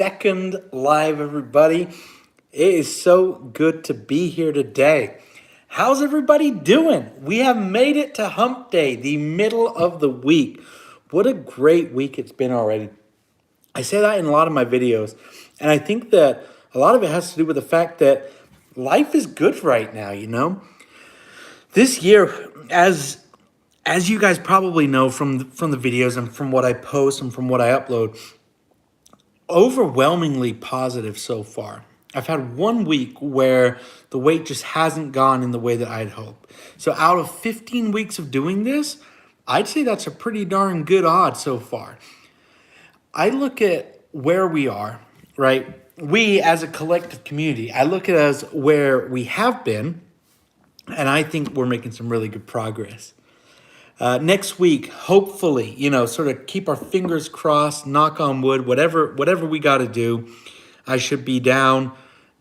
Second live, everybody. It is so good to be here today. How's everybody doing? We have made it to Hump Day, the middle of the week. What a great week it's been already. I say that in a lot of my videos, and I think that a lot of it has to do with the fact that life is good right now. This year, as you guys probably know from the videos and from what I post and from what I upload, overwhelmingly positive so far. I've had 1 week where the weight just hasn't gone in the way that I'd hoped. So out of 15 weeks of doing this, I'd say that's a pretty darn good odd so far. I look at where we are, right? We as a collective community, I look at us where we have been, and I think we're making some really good progress. Next week, hopefully, sort of keep our fingers crossed, knock on wood, whatever we got to do. I should be down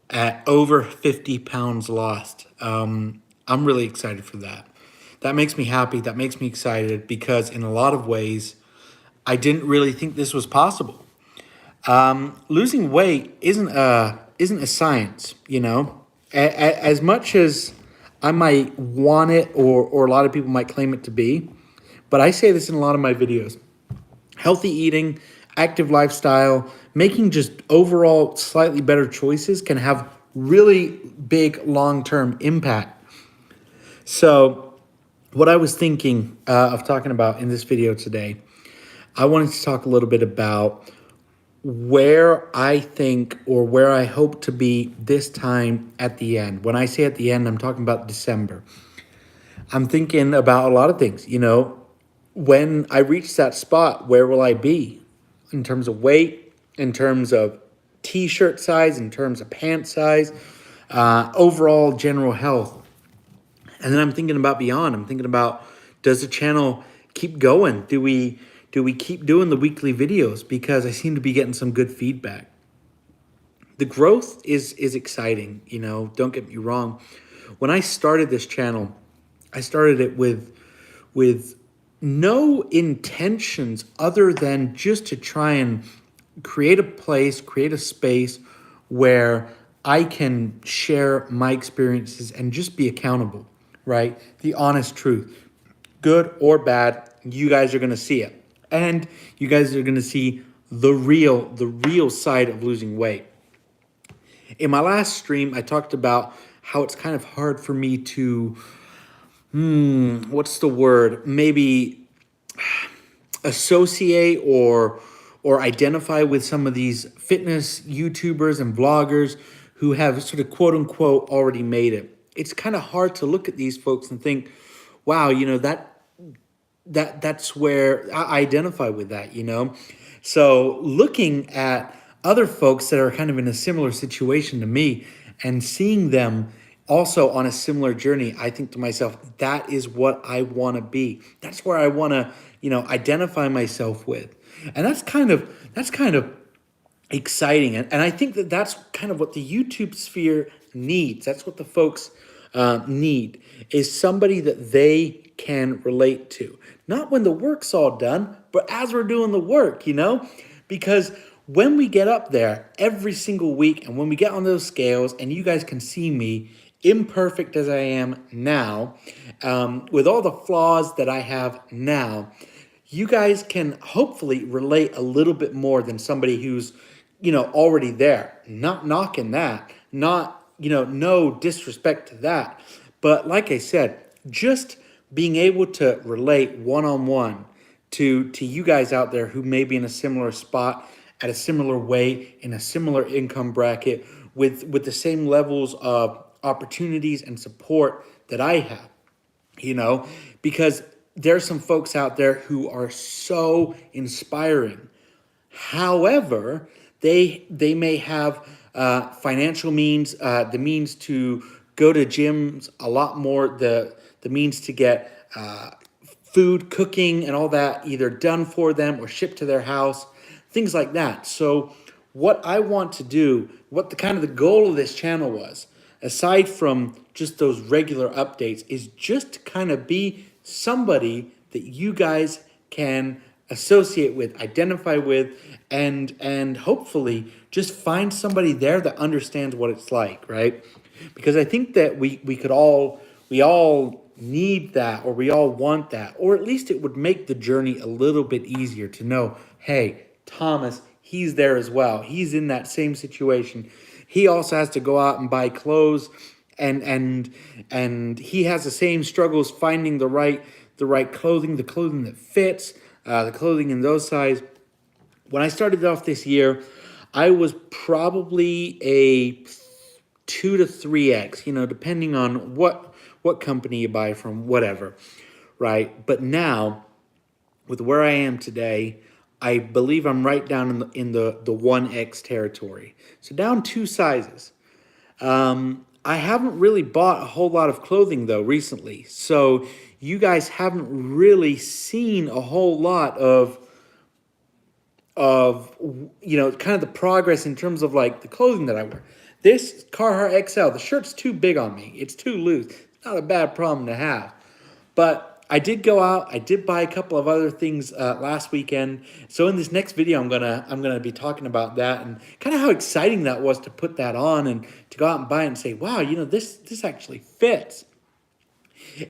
at over 50 pounds lost. I'm really excited for that. That makes me happy. That makes me excited because in a lot of ways, I didn't really think this was possible. Losing weight isn't a science, As much as I might want it, or a lot of people might claim it to be, but I say this in a lot of my videos. Healthy eating, active lifestyle, making just overall slightly better choices can have really big long-term impact. So what I was thinking of talking about in this video today, I wanted to talk a little bit about where I think or where I hope to be this time at the end. When I say at the end, I'm talking about December. I'm thinking about a lot of things, when I reach that spot, where will I be in terms of weight, in terms of t-shirt size, in terms of pant size, overall general health. And then I'm thinking about beyond. I'm thinking about, does the channel keep going? Do we keep doing the weekly videos? Because I seem to be getting some good feedback. The growth is exciting, don't get me wrong. When I started this channel, I started it with no intentions other than just to try and create a place, create a space where I can share my experiences and just be accountable, right? The honest truth, good or bad, you guys are going to see it. And you guys are going to see the real side of losing weight. In my last stream, I talked about how it's kind of hard for me to, what's the word? Maybe associate or identify with some of these fitness YouTubers and vloggers who have sort of quote unquote already made it. It's kind of hard to look at these folks and think, wow, that's where I identify with that, So looking at other folks that are kind of in a similar situation to me and seeing them also on a similar journey, I think to myself, that is what I want to be. That's where I want to, identify myself with. And that's kind of exciting. And I think that that's kind of what the YouTube sphere needs. That's what the folks need, is somebody that they can relate to. Not when the work's all done, but as we're doing the work, because when we get up there every single week and when we get on those scales and you guys can see me, imperfect as I am now, with all the flaws that I have now, you guys can hopefully relate a little bit more than somebody who's, already there. Not knocking that, not, no disrespect to that. But like I said, just being able to relate one-on-one to you guys out there who may be in a similar spot, at a similar weight, in a similar income bracket, with the same levels of opportunities and support that I have, because there's some folks out there who are so inspiring. However, they may have financial means, the means to go to gyms a lot more, the means to get food, cooking, and all that either done for them or shipped to their house, things like that. So what I want to do, what the goal of this channel was, aside from just those regular updates, is just to kind of be somebody that you guys can associate with, identify with, and hopefully just find somebody there that understands what it's like, right? Because I think that we all need that, or we all want that, or at least it would make the journey a little bit easier to know, hey, Thomas, he's there as well. He's in that same situation. He also has to go out and buy clothes, and he has the same struggles finding the right clothing, the clothing that fits, the clothing in those size. When I started off this year, I was probably a 2 to 3x, depending on what company you buy from, whatever, right? But now, with where I am today, I believe I'm right down in the 1x territory. So down 2 sizes. I haven't really bought a whole lot of clothing though recently. So you guys haven't really seen a whole lot of kind of the progress in terms of like the clothing that I wear. This Carhartt XL, the shirt's too big on me. It's too loose. It's not a bad problem to have. But I did go out. I did buy a couple of other things last weekend. So in this next video, I'm gonna be talking about that and kind of how exciting that was to put that on and to go out and buy it and say, wow, this actually fits.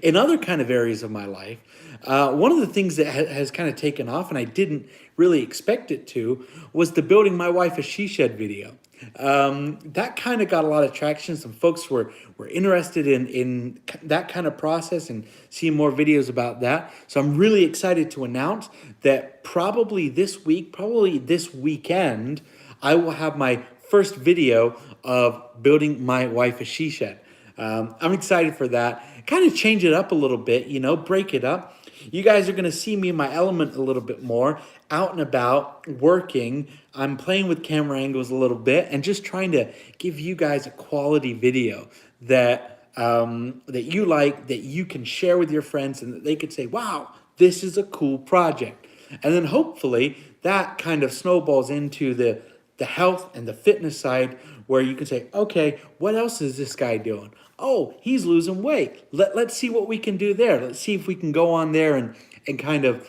In other kind of areas of my life, one of the things that has kind of taken off, and I didn't really expect it to, was the Building My Wife a She Shed video. That kind of got a lot of traction. Some folks were interested in that kind of process and seeing more videos about that. So I'm really excited to announce that probably this weekend, I will have my first video of Building My Wife a She Shed. I'm excited for that. Kind of change it up a little bit, break it up. You guys are going to see me in my element a little bit more, out and about, working. I'm playing with camera angles a little bit and just trying to give you guys a quality video that you like, that you can share with your friends, and that they could say, wow, this is a cool project. And then hopefully that kind of snowballs into the health and the fitness side, where you can say, okay, what else is this guy doing? Oh, he's losing weight. Let's see what we can do there. Let's see if we can go on there and kind of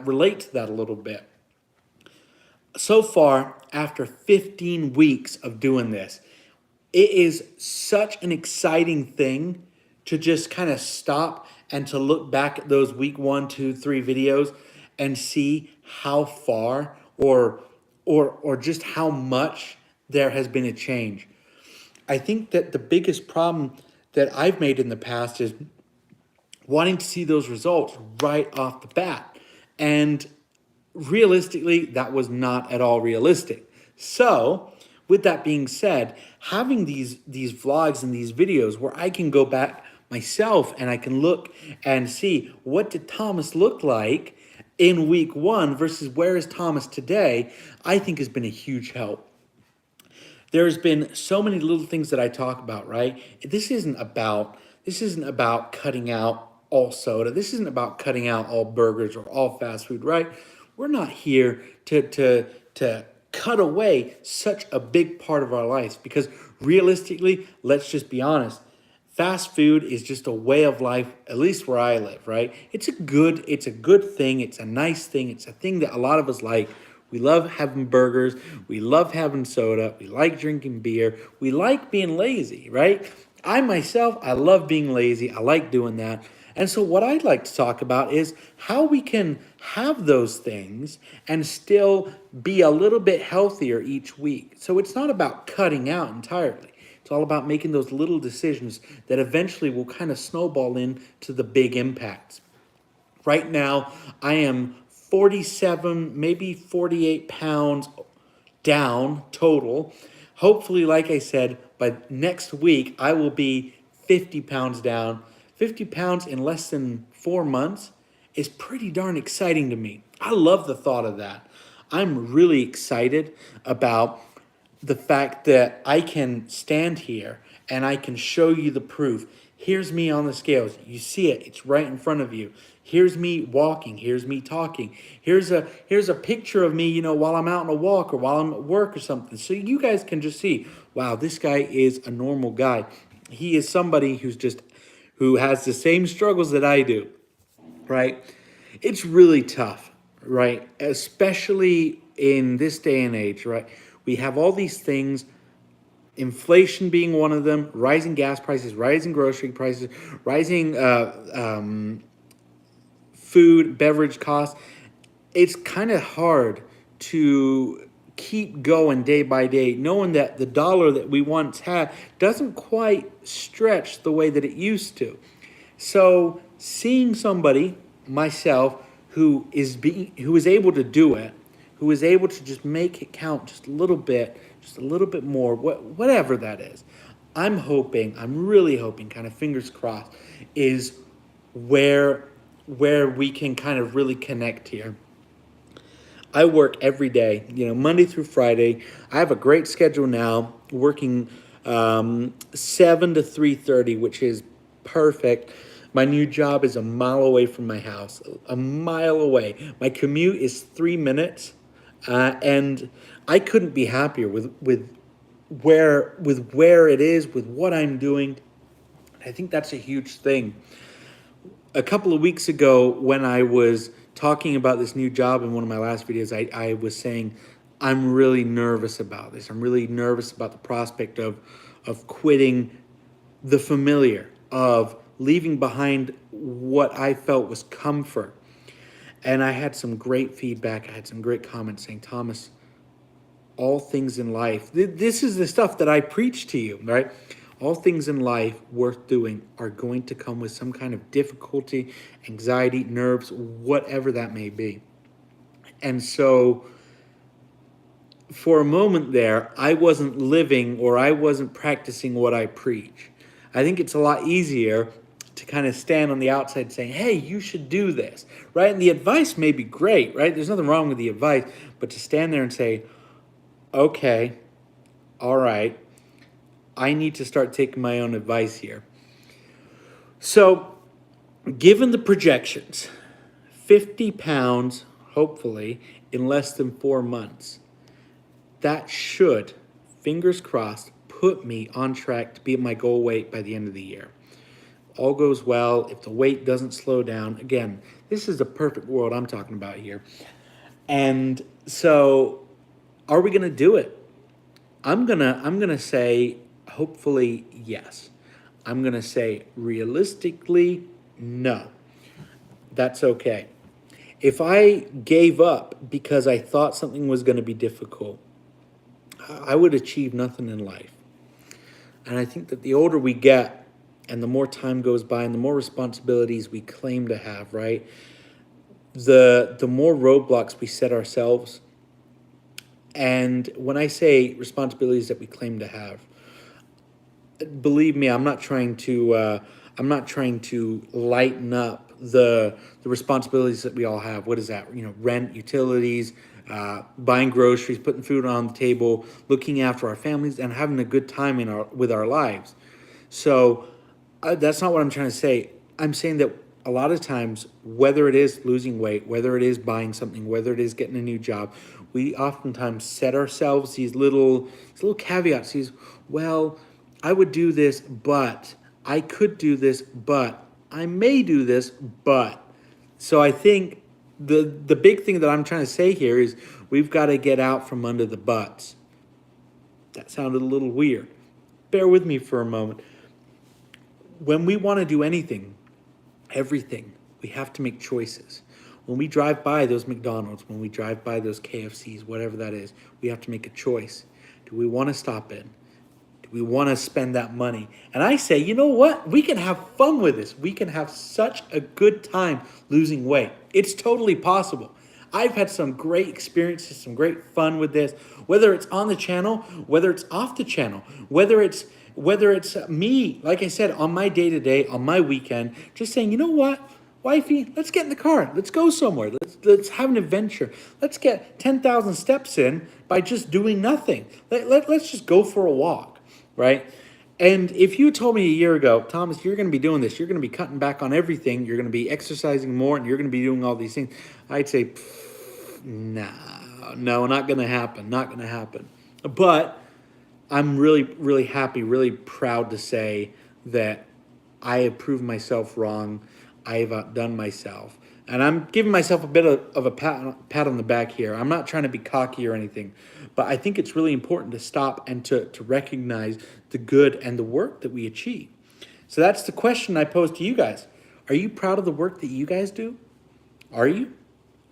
relate to that a little bit. So far, after 15 weeks of doing this, it is such an exciting thing to just kind of stop and to look back at those week 1, 2, 3 videos and see how far or just how much there has been a change. I think that the biggest problem that I've made in the past is wanting to see those results right off the bat. And realistically, that was not at all realistic. So, with that being said, having these vlogs and these videos where I can go back myself and I can look and see, what did Thomas look like in week 1 versus where is Thomas today, I think has been a huge help. There's been so many little things that I talk about, right? This isn't about cutting out all soda. This isn't about cutting out all burgers or all fast food, right? We're not here to cut away such a big part of our lives, because realistically, let's just be honest. Fast food is just a way of life, at least where I live, right? It's a good thing. It's a nice thing. It's a thing that a lot of us like. We love having burgers. We love having soda. We like drinking beer. We like being lazy, right? I myself, I love being lazy. I like doing that. And so what I'd like to talk about is how we can have those things and still be a little bit healthier each week. So it's not about cutting out entirely. It's all about making those little decisions that eventually will kind of snowball into the big impacts. Right now, I am 47, maybe 48 pounds down total. Hopefully, like I said, by next week, I will be 50 pounds down. 50 pounds in less than 4 months is pretty darn exciting to me. I love the thought of that. I'm really excited about the fact that I can stand here and I can show you the proof. Here's me on the scales. You see it. It's right in front of you. Here's me walking. Here's me talking. Here's a picture of me, while I'm out on a walk or while I'm at work or something. So you guys can just see, wow, this guy is a normal guy. He is somebody who has the same struggles that I do, right? It's really tough, right? Especially in this day and age, right? We have all these things, inflation being one of them, rising gas prices, rising grocery prices, rising food, beverage costs. It's kind of hard to keep going day by day, knowing that the dollar that we once had doesn't quite stretch the way that it used to. So seeing somebody, myself, who is able to do it, who is able to just make it count just a little bit more, whatever that is. I'm really hoping, kind of fingers crossed, is where we can kind of really connect here. I work every day, Monday through Friday. I have a great schedule now, working 7 to 3:30, which is perfect. My new job is a mile away from my house, a mile away. My commute is 3 minutes, and I couldn't be happier with where it is, with what I'm doing. I think that's a huge thing. A couple of weeks ago, when I was talking about this new job in one of my last videos, I was saying I'm really nervous about this. I'm really nervous about the prospect of quitting the familiar, of leaving behind what I felt was comfort. And I had some great feedback. I had some great comments saying, Thomas, all things in life, this is the stuff that I preach to you, right? All things in life worth doing are going to come with some kind of difficulty, anxiety, nerves, whatever that may be. And so for a moment there, I wasn't living, or I wasn't practicing what I preach. I think it's a lot easier to kind of stand on the outside saying, hey, you should do this, right? And the advice may be great, right? There's nothing wrong with the advice, but to stand there and say, okay, all right, I need to start taking my own advice here. So, given the projections, 50 pounds, hopefully, in less than 4 months, that should, fingers crossed, put me on track to be at my goal weight by the end of the year. All goes well. If the weight doesn't slow down, again, this is the perfect world I'm talking about here. And so, are we going to do it? I'm gonna say, hopefully, yes. I'm gonna say, realistically, no. That's okay. If I gave up because I thought something was going to be difficult, I would achieve nothing in life. And I think that the older we get and the more time goes by and the more responsibilities we claim to have, right? The more roadblocks we set ourselves. And when I say responsibilities that we claim to have, believe me, I'm not trying to lighten up the responsibilities that we all have. What is that? Rent, utilities, buying groceries, putting food on the table, looking after our families, and having a good time with our lives. So that's not what I'm trying to say. I'm saying that a lot of times, whether it is losing weight, whether it is buying something, whether it is getting a new job, we oftentimes set ourselves these little caveats. Well, I would do this, but I could do this, but I may do this, but. So I think the big thing that I'm trying to say here is we've got to get out from under the buts. That sounded a little weird. Bear with me for a moment. When we want to do anything, everything, we have to make choices. When we drive by those McDonald's, when we drive by those KFCs, whatever that is, we have to make a choice. Do we want to stop in? Do we want to spend that money? And I say, you know what? We can have fun with this. We can have such a good time losing weight. It's totally possible. I've had some great experiences, some great fun with this, whether it's on the channel, whether it's off the channel, whether it's me, like I said, on my day-to-day, on my weekend, just saying, you know what, wifey, let's get in the car. Let's go somewhere. Let's have an adventure. Let's get 10,000 steps in by just doing nothing. Let's just go for a walk, right? And if you told me a year ago, Thomas, you're going to be doing this, you're going to be cutting back on everything, you're going to be exercising more, and you're going to be doing all these things, I'd say, no, not going to happen, not going to happen. But I'm really, really happy, really proud to say that I have proved myself wrong. I have outdone myself. And I'm giving myself a bit of a pat on the back here. I'm not trying to be cocky or anything, but I think it's really important to stop and to recognize the good and the work that we achieve. So that's the question I pose to you guys. Are you proud of the work that you guys do? Are you?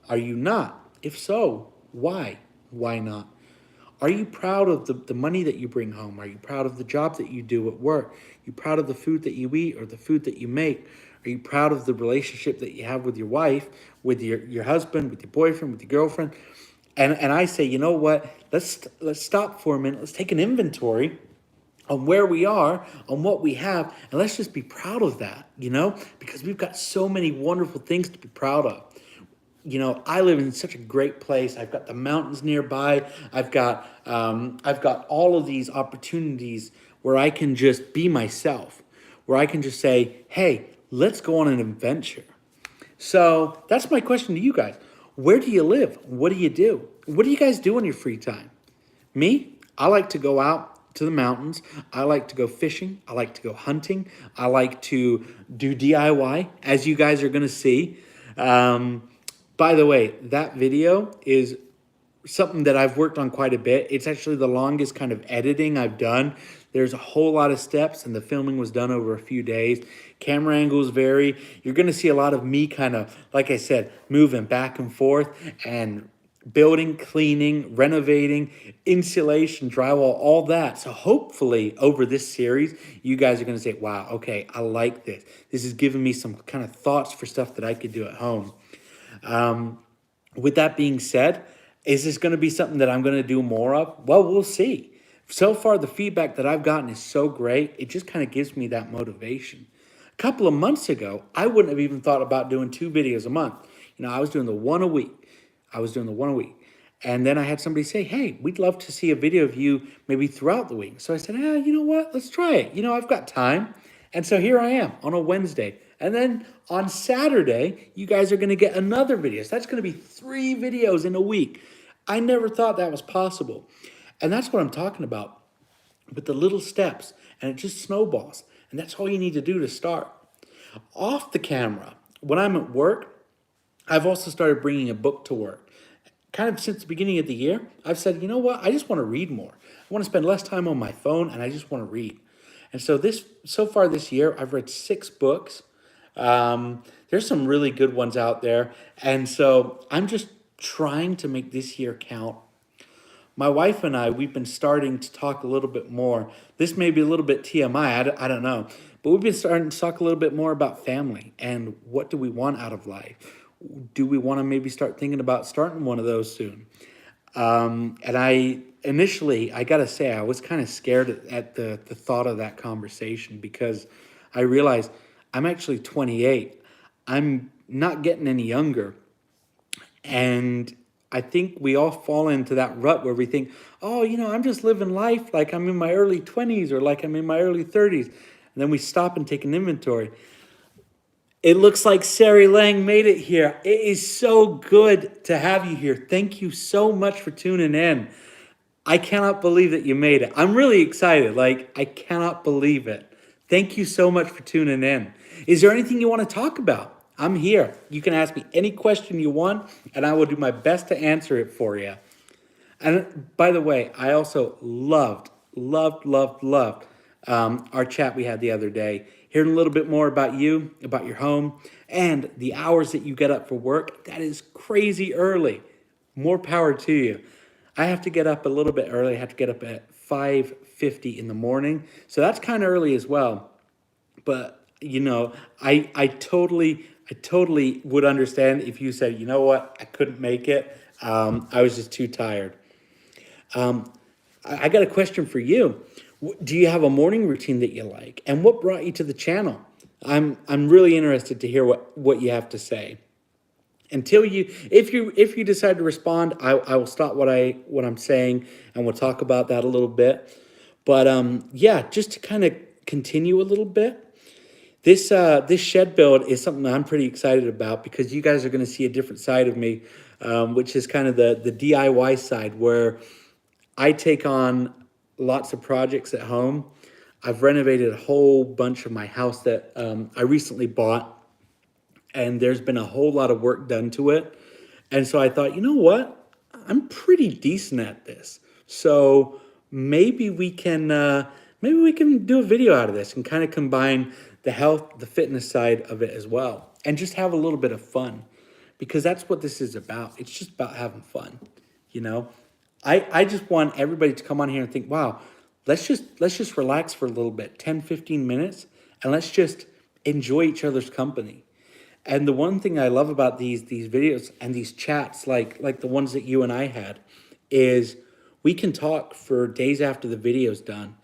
Are you not? If so, why? Why not? Are you proud of the money that you bring home? Are you proud of the job that you do at work? Are you proud of the food that you eat or the food that you make? Are you proud of the relationship that you have with your wife, with your husband, with your boyfriend, with your girlfriend? And I say, you know what? Let's stop for a minute. Let's take an inventory on where we are, on what we have, and let's just be proud of that, because we've got so many wonderful things to be proud of. I live in such a great place. I've got the mountains nearby. I've got all of these opportunities where I can just be myself, where I can just say, hey, let's go on an adventure. So that's my question to you guys. Where do you live? What do you do? What do you guys do in your free time? Me, I like to go out to the mountains. I like to go fishing. I like to go hunting. I like to do DIY, as you guys are going to see. By the way, that video is something that I've worked on quite a bit. It's actually the longest kind of editing I've done. There's a whole lot of steps, and the filming was done over a few days. Camera angles vary. You're going to see a lot of me kind of, like I said, moving back and forth and building, cleaning, renovating, insulation, drywall, all that. So hopefully over this series, you guys are going to say, wow, okay, I like this. This is giving me some kind of thoughts for stuff that I could do at home. With that being said, is this going to be something that I'm going to do more of? Well, we'll see. So far, the feedback that I've gotten is so great. It just kind of gives me that motivation. A couple of months ago, I wouldn't have even thought about doing 2 videos a month. I was doing the one a week. And then I had somebody say, hey, we'd love to see a video of you maybe throughout the week. So I said, you know what? Let's try it. I've got time. And so here I am on a Wednesday. And then on Saturday, you guys are going to get another video. So that's going to be 3 videos in a week. I never thought that was possible. And that's what I'm talking about with the little steps. And it just snowballs. And that's all you need to do to start. Off the camera, when I'm at work, I've also started bringing a book to work. Kind of since the beginning of the year, I've said, you know what? I just want to read more. I want to spend less time on my phone, and I just want to read. And so far this year, I've read 6 books. There's some really good ones out there. And so I'm just trying to make this year count. My wife and I, we've been starting to talk a little bit more. This may be a little bit TMI, I don't know. But we've been starting to talk a little bit more about family and what do we want out of life. Do we want to maybe start thinking about starting one of those soon? And I got to say, I was kind of scared at the thought of that conversation because I realized I'm actually 28. I'm not getting any younger. And I think we all fall into that rut where we think, oh, I'm just living life like I'm in my early 20s or like I'm in my early 30s. And then we stop and take an inventory. It looks like Sari Lang made it here. It is so good to have you here. Thank you so much for tuning in. I cannot believe that you made it. I'm really excited. I cannot believe it. Thank you so much for tuning in. Is there anything you want to talk about? I'm here. You can ask me any question you want, and I will do my best to answer it for you. And by the way, I also loved our chat we had the other day. Hearing a little bit more about you, about your home, and the hours that you get up for work. That is crazy early. More power to you. I have to get up a little bit early. I have to get up at 5:50 in the morning. So that's kind of early as well. But, I totally would understand if you said, you know what, I couldn't make it. I was just too tired. I got a question for you. Do you have a morning routine that you like? And what brought you to the channel? I'm really interested to hear what you have to say. If you decide to respond, I will stop what I'm saying and we'll talk about that a little bit. But just to kind of continue a little bit. This shed build is something I'm pretty excited about because you guys are going to see a different side of me, which is kind of the DIY side where I take on lots of projects at home. I've renovated a whole bunch of my house that I recently bought. and there's been a whole lot of work done to it. And so I thought, you know what? I'm pretty decent at this. So maybe we can do a video out of this and kind of combine the health, the fitness side of it as well, and just have a little bit of fun, because that's what this is about. It's just about having fun, you know. I just want everybody to come on here and think, wow, let's just relax for a little bit, 10, 15 minutes, and let's just enjoy each other's company. And the one thing I love about these videos and these chats, like the ones that you and I had, is we can talk for days after the video's done,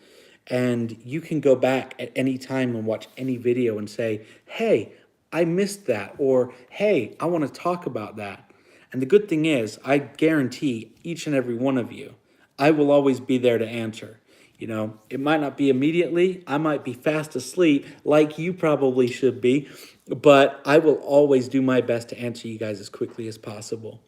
and you can go back at any time and watch any video and say, "Hey, I missed that," or "Hey, I want to talk about that." And the good thing is, I guarantee each and every one of you, I will always be there to answer. You know, it might not be immediately. I might be fast asleep, like you probably should be, but I will always do my best to answer you guys as quickly as possible.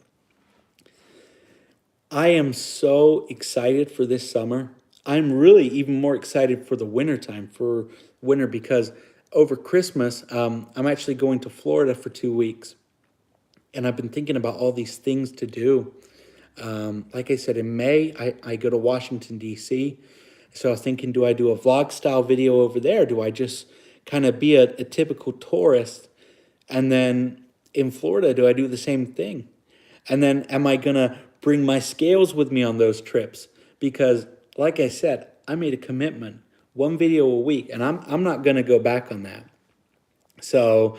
I am so excited for this summer. I'm really even more excited for the winter time, for winter, because over Christmas, I'm actually going to Florida for 2 weeks. And I've been thinking about all these things to do. Like I said, in May, I go to Washington, D.C. So I was thinking, do I do a vlog style video over there? Do I just kind of be a typical tourist? And then in Florida, do I do the same thing? And then am I going to bring my scales with me on those trips? Because, like I said, I made a commitment, one video a week, and I'm not going to go back on that. So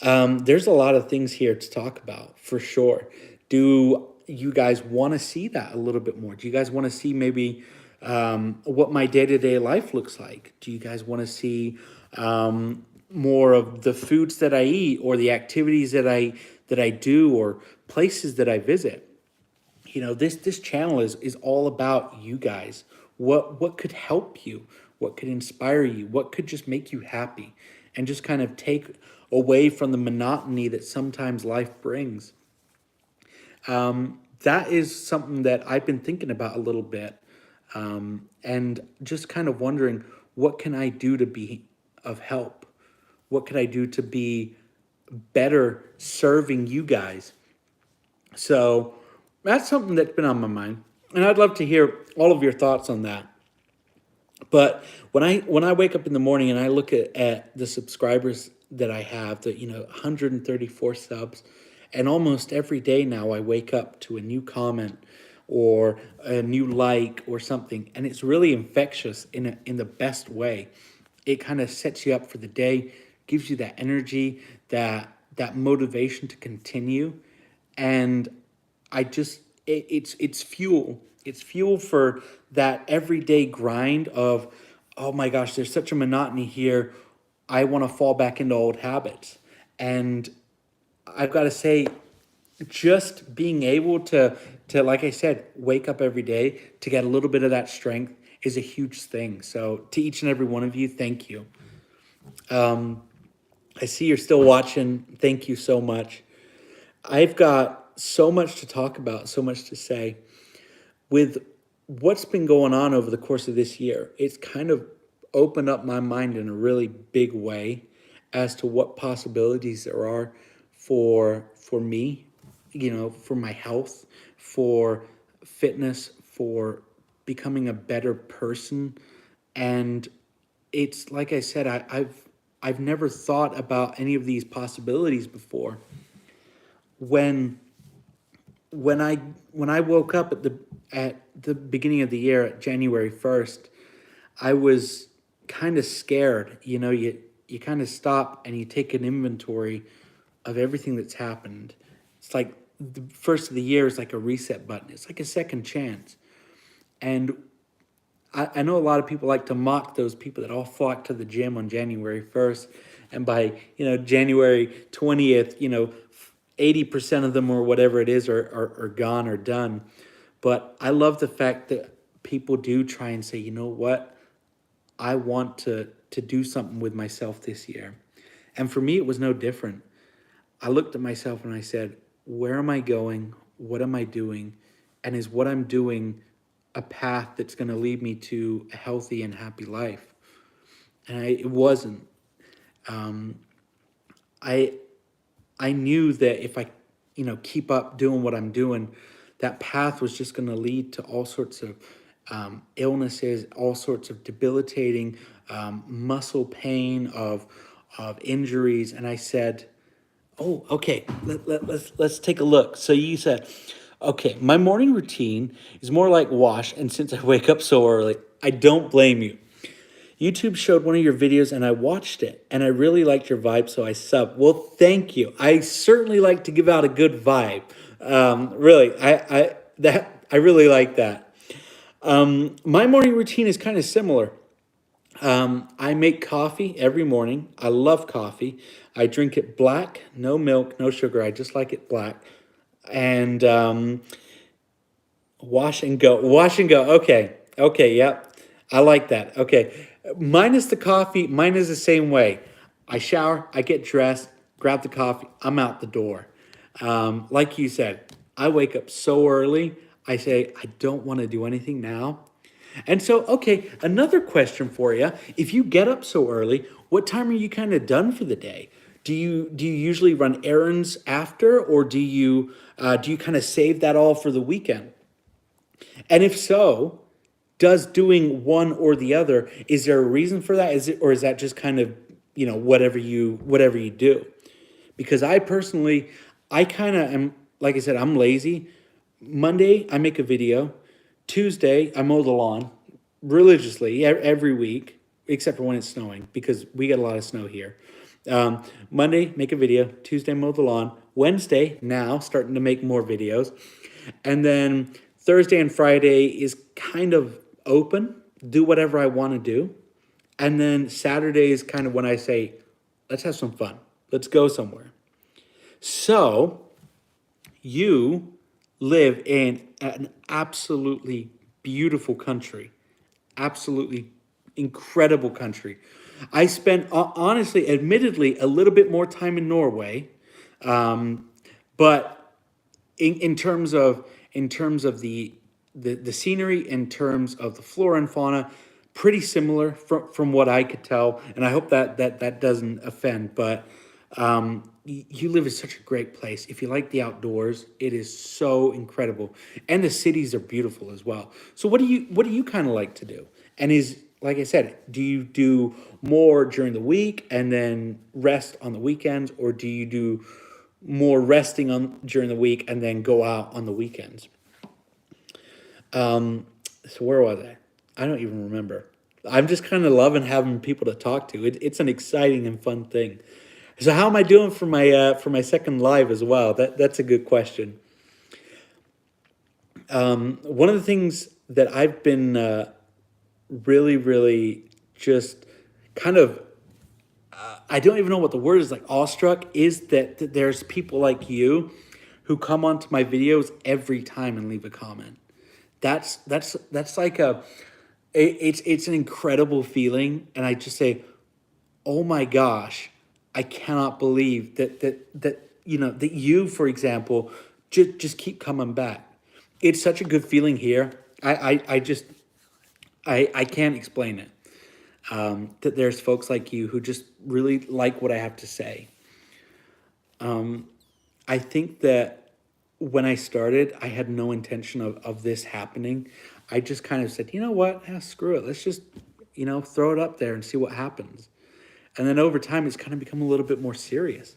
there's a lot of things here to talk about for sure. Do you guys want to see that a little bit more? Do you guys want to see maybe what my day-to-day life looks like? Do you guys want to see more of the foods that I eat, or the activities that I do, or places that I visit? You know, this channel is all about you guys. What could help you? What could inspire you? What could just make you happy and just kind of take away from the monotony that sometimes life brings? That is something that I've been thinking about a little bit, and just kind of wondering, what can I do to be of help? What could I do to be better serving you guys? So that's something that's been on my mind, and I'd love to hear all of your thoughts on that. But when I wake up in the morning and I look at the subscribers that I have, the 134 subs, and almost every day now I wake up to a new comment or a new like or something, and it's really infectious in the best way. It kind of sets you up for the day, gives you that energy, that motivation to continue, and it's fuel. It's fuel for that everyday grind of, oh my gosh, there's such a monotony here. I want to fall back into old habits. And I've got to say, just being able to like I said, wake up every day to get a little bit of that strength is a huge thing. So to each and every one of you, thank you. I see you're still watching. Thank you so much. I've got so much to talk about, so much to say. With what's been going on over the course of this year, it's kind of opened up my mind in a really big way as to what possibilities there are for me, for my health, for fitness, for becoming a better person. And it's like I said, I've never thought about any of these possibilities before. When when I woke up at the beginning of the year, at January 1st, I was kind of scared. You kind of stop and you take an inventory of everything that's happened. It's like the first of the year is like a reset button. It's like a second chance. And I know a lot of people like to mock those people that all flock to the gym on January 1st. And by, January 20th, 80% of them or whatever it is are gone or done. But I love the fact that people do try and say, you know what? I want to do something with myself this year. And for me, it was no different. I looked at myself and I said, where am I going? What am I doing? And is what I'm doing a path that's going to lead me to a healthy and happy life? And it wasn't. I I knew that if I, keep up doing what I'm doing, that path was just going to lead to all sorts of illnesses, all sorts of debilitating muscle pain, of injuries. And I said, oh, okay, let's take a look. So you said, okay, my morning routine is more like wash, and since I wake up so early, I don't blame you. YouTube showed one of your videos and I watched it and I really liked your vibe, so I subbed. Well, thank you. I certainly like to give out a good vibe. Really, I really like that. My morning routine is kind of similar. I make coffee every morning. I love coffee. I drink it black, no milk, no sugar. I just like it black. And wash and go. Wash and go. Okay. Okay. Yep. I like that. Okay. Minus the coffee. Mine is the same way. I shower. I get dressed. Grab the coffee. I'm out the door. Like you said, I wake up so early. I say I don't want to do anything now. And so, okay, another question for you. If you get up so early, what time are you kind of done for the day? Do you usually run errands after, or do you kind of save that all for the weekend? And if so, does doing one or the other, is there a reason for that? Is that just kind of, whatever you do? Because I personally, I kind of am, like I said, I'm lazy. Monday, I make a video. Tuesday, I mow the lawn religiously every week, except for when it's snowing, because we get a lot of snow here. Monday, make a video. Tuesday, mow the lawn. Wednesday, now starting to make more videos. And then Thursday and Friday is kind of open, do whatever I want to do. And then Saturday is kind of when I say, let's have some fun. Let's go somewhere. So you live in an absolutely beautiful country, absolutely incredible country. I spent, honestly, admittedly, a little bit more time in Norway, but in terms of the scenery, in terms of the flora and fauna, pretty similar from what I could tell. And I hope that doesn't offend, but you live in such a great place. If you like the outdoors, it is so incredible, and the cities are beautiful as well. So what do you kind of like to do? And is like I said, do you do more during the week and then rest on the weekends, or do you do more resting on during the week and then go out on the weekends? So where was I? I don't even remember. I'm just kind of loving having people to talk to. It's an exciting and fun thing. So how am I doing for my second live as well? That's a good question. One of the things that I've been really, really just kind of, I don't even know what the word is, like awestruck, is that there's people like you who come onto my videos every time and leave a comment. That's like it's an incredible feeling, and I just say, oh my gosh, I cannot believe that you, for example, just keep coming back. It's such a good feeling here. I just I can't explain it. That there's folks like you who just really like what I have to say. I think that when I started, I had no intention of this happening. I just kind of said, you know what? Screw it. Let's just, throw it up there and see what happens. And then over time, it's kind of become a little bit more serious.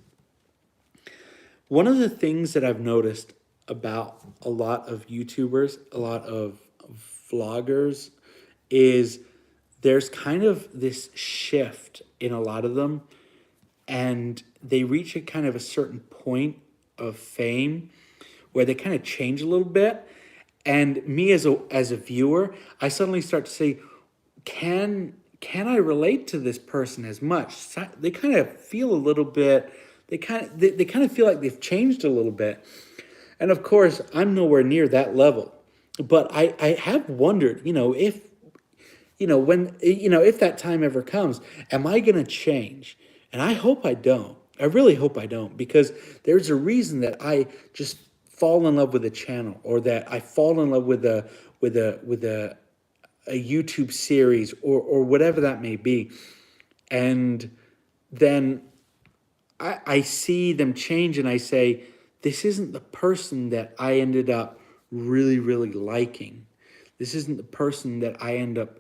One of the things that I've noticed about a lot of YouTubers, a lot of vloggers, is there's kind of this shift in a lot of them, and they reach a kind of a certain point of fame where they kind of change a little bit. And me as a viewer, I suddenly start to say, can I relate to this person as much? So they kind of feel a little bit, they kind of feel like they've changed a little bit. And of course, I'm nowhere near that level. But I have wondered, if that time ever comes, am I going to change? And I hope I don't. I really hope I don't, because there's a reason that I just fall in love with a channel, or that I fall in love with a YouTube series, or whatever that may be. And then I see them change and I say, this isn't the person that I ended up really, really liking. This isn't the person that I end up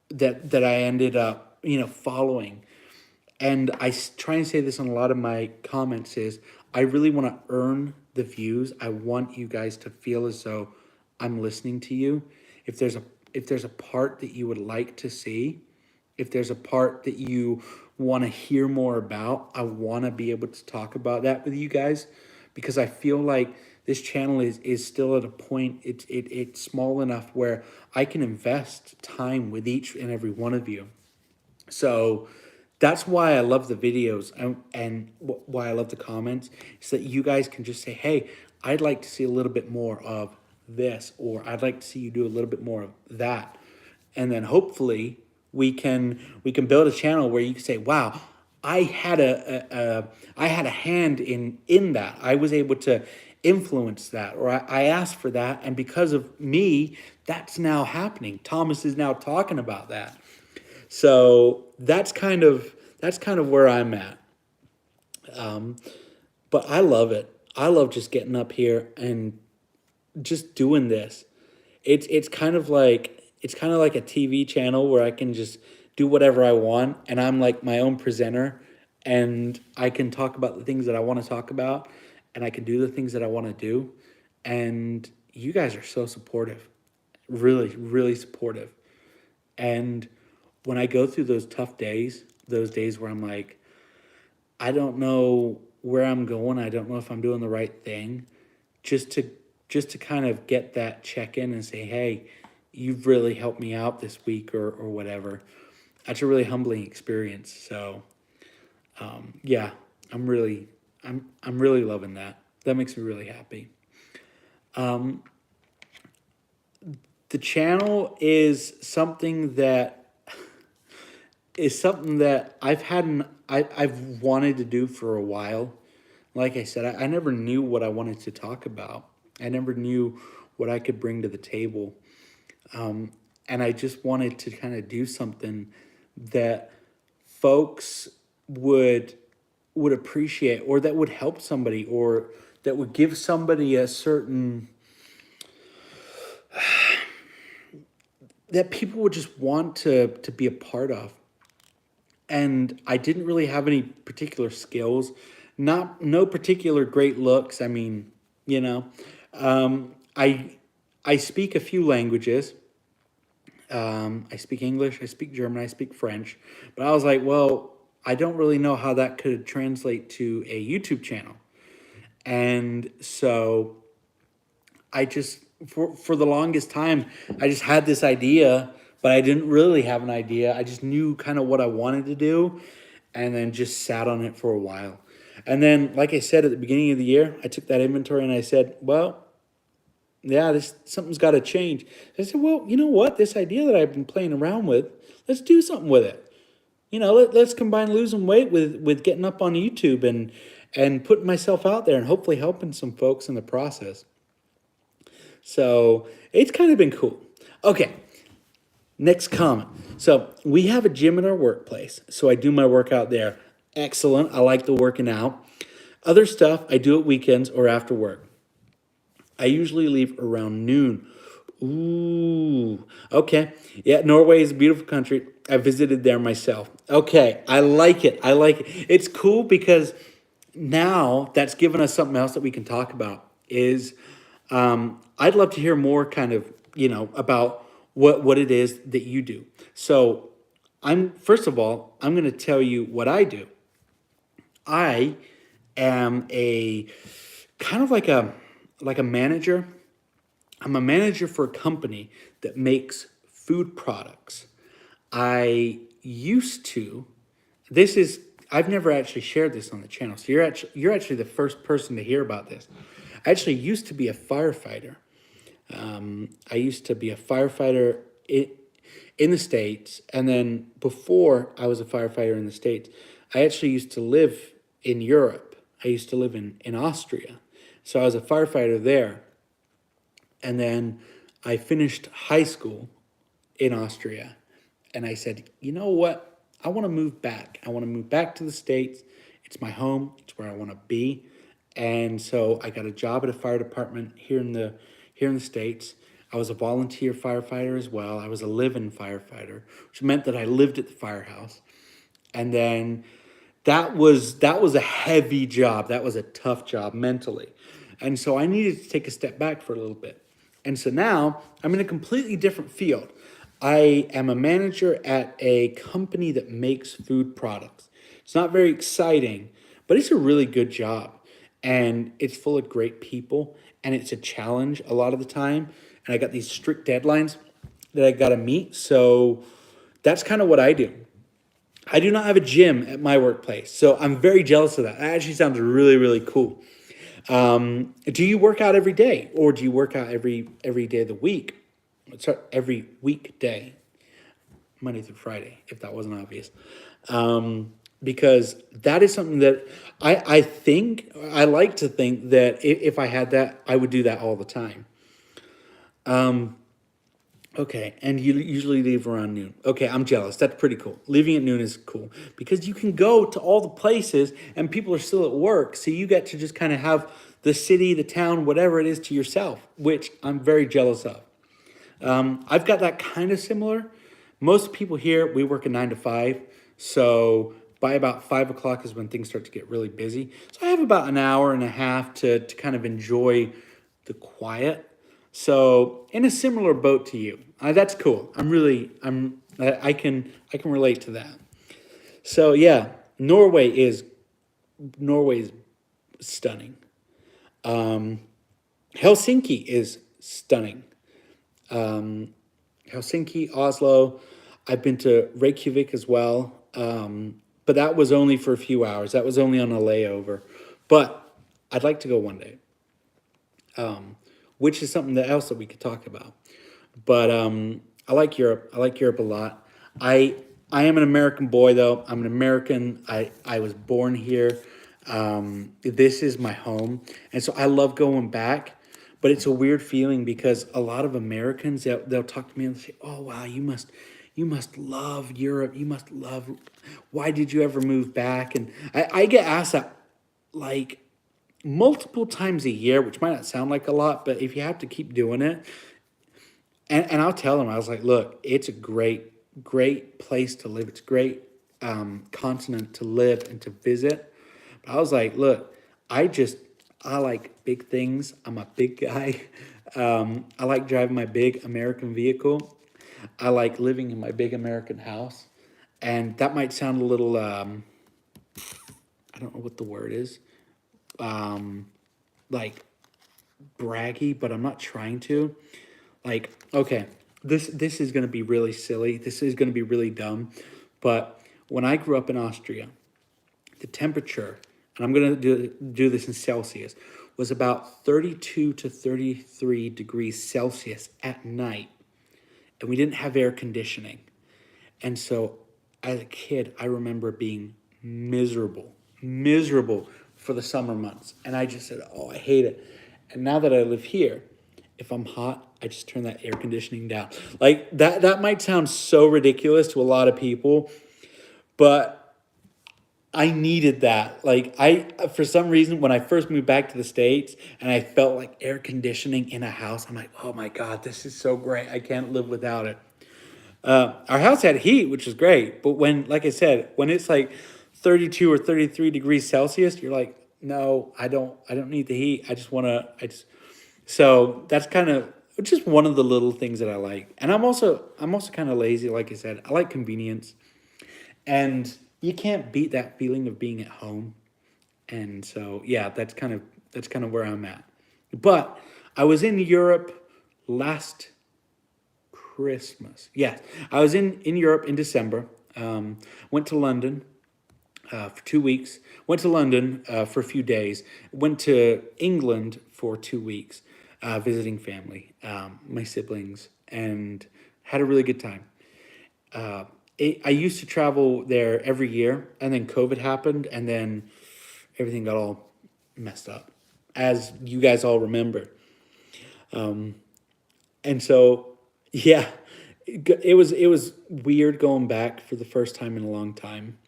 that I ended up, following. And try and say this on a lot of my comments is I really want to earn the views. I want you guys to feel as though I'm listening to you. If there's a if there's a part that you would like to see, if there's a part that you want to hear more about, I want to be able to talk about that with you guys because I feel like this channel is still at a point it's small enough where I can invest time with each and every one of you. So that's why I love the videos and why I love the comments is that you guys can just say, hey, I'd like to see a little bit more of this, or I'd like to see you do a little bit more of that. And then hopefully we can build a channel where you can say, wow, I had a hand in that. I was able to influence that, or I asked for that, and because of me, that's now happening. Thomas is now talking about that. So that's kind of where I'm at. But I love it. I love just getting up here and just doing this. It's kind of like a TV channel where I can just do whatever I want and I'm like my own presenter and I can talk about the things that I want to talk about and I can do the things that I want to do. And you guys are so supportive. Really, really supportive. And when I go through those tough days, those days where I'm like, I don't know where I'm going, I don't know if I'm doing the right thing, just to just to kind of get that check in and say, hey, you've really helped me out this week or whatever. That's a really humbling experience. So yeah, I'm really loving that. That makes me really happy. The channel is something that I've wanted to do for a while. Like I said, I never knew what I wanted to talk about. I never knew what I could bring to the table. And I just wanted to kind of do something that folks would appreciate or that would help somebody or that would give somebody a certain that people would just want to be a part of. And I didn't really have any particular skills, not no particular great looks. I mean, you know, I speak a few languages. I speak English, I speak German, I speak French, but I was like, well, I don't really know how that could translate to a YouTube channel, and so I just for the longest time I just had this idea, but I didn't really have an idea. I just knew kind of what I wanted to do and then just sat on it for a while. And then like I said at the beginning of the year, I took that inventory and I said, well, yeah, this something's got to change. I said, well, you know what? This idea that I've been playing around with, let's do something with it. Let's combine losing weight with getting up on YouTube and putting myself out there and hopefully helping some folks in the process. So it's kind of been cool. Okay, next comment. So we have a gym at our workplace, so I do my workout there. Excellent. I like the working out. Other stuff I do at weekends or after work. I usually leave around noon. Ooh, okay. Yeah, Norway is a beautiful country. I visited there myself. Okay, I like it. I like it. It's cool because now that's given us something else that we can talk about. I'd love to hear more kind of, about what it is that you do. So first of all, I'm going to tell you what I do. I am a kind of like a manager. I'm a manager for a company that makes food products. I used to. This is I've never actually shared this on the channel, so you're actually the first person to hear about this. I actually used to be a firefighter. I used to be a firefighter in the States, and then before I was a firefighter in the States, I actually used to live in Europe. I used to live in Austria. So I was a firefighter there. And then I finished high school in Austria. And I said, you know what? I want to move back. I want to move back to the States. It's my home. It's where I want to be. And so I got a job at a fire department here in the States. I was a volunteer firefighter as well. I was a live-in firefighter, which meant that I lived at the firehouse. And then that was a heavy job. That was a tough job mentally. And so I needed to take a step back for a little bit. And so now I'm in a completely different field. I am a manager at a company that makes food products. It's not very exciting, but it's a really good job. And it's full of great people. And it's a challenge a lot of the time. And I got these strict deadlines that I got to meet. So that's kind of what I do. I do not have a gym at my workplace, so I'm very jealous of that. That actually sounds really, really cool. Do you work out every day, or do you work out every day of the week? Sorry, every weekday, Monday through Friday, if that wasn't obvious. Because that is something that I think I like to think that if I had that, I would do that all the time. Okay, and you usually leave around noon. Okay, I'm jealous. That's pretty cool. Leaving at noon is cool because you can go to all the places and people are still at work. So you get to just kind of have the city, the town, whatever it is to yourself, which I'm very jealous of. I've got that kind of similar. Most people here, we work a 9 to 5. So by about 5 o'clock is when things start to get really busy. So I have about an hour and a half to kind of enjoy the quiet. So in a similar boat to you, that's cool. I can relate to that. So yeah, Norway is stunning. Helsinki is stunning. Helsinki, Oslo. I've been to Reykjavik as well, but that was only for a few hours. That was only on a layover. But I'd like to go one day, which is something else that we could talk about. But I like Europe. I like Europe a lot. I am an American boy, though. I'm an American. I was born here. This is my home, and so I love going back. But it's a weird feeling because a lot of Americans they'll talk to me and say, "Oh wow, you must love Europe. You must love. Why did you ever move back?" And I get asked that like multiple times a year, which might not sound like a lot, but if you have to keep doing it, and I'll tell them, I was like, look, it's a great place to live. It's a great continent to live and to visit. But I was like, look, I like big things. I'm a big guy. I like driving my big American vehicle. I like living in my big American house. And that might sound a little, I don't know what the word is, like braggy, but I'm not trying to. Like, okay, this is gonna be really silly. This is gonna be really dumb. But when I grew up in Austria, the temperature, and I'm gonna do this in Celsius, was about 32 to 33 degrees Celsius at night, and we didn't have air conditioning. And so, as a kid, I remember being miserable for the summer months, and I just said, "Oh, I hate it." And now that I live here, if I'm hot, I just turn that air conditioning down. Like that might sound so ridiculous to a lot of people, but I needed that. Like for some reason, when I first moved back to the States and I felt like air conditioning in a house, I'm like, oh my God, this is so great. I can't live without it. Our house had heat, which is great. But when, like I said, when it's like 32 or 33 degrees Celsius, you're like, no, I don't need the heat. So that's kind of just one of the little things that I like. And I'm also kind of lazy. Like I said, I like convenience. And you can't beat that feeling of being at home. And so, yeah, that's kind of where I'm at. But I was in Europe last Christmas. Yeah, I was in Europe in December. Went to London for 2 weeks. Went to London for a few days. Went to England for 2 weeks, visiting family, my siblings, and had a really good time. I used to travel there every year, and then COVID happened, and then everything got all messed up, as you guys all remember. And so, yeah, it was weird going back for the first time in a long time,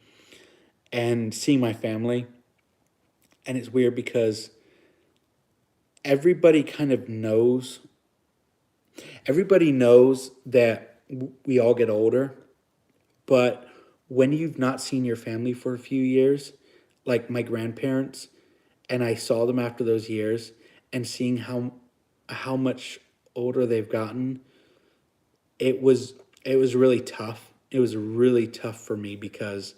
and seeing my family. And it's weird because everybody kind of knows, everybody knows that we all get older, but when you've not seen your family for a few years, like my grandparents, and I saw them after those years and seeing how much older they've gotten, it was it was really tough. It was really tough for me because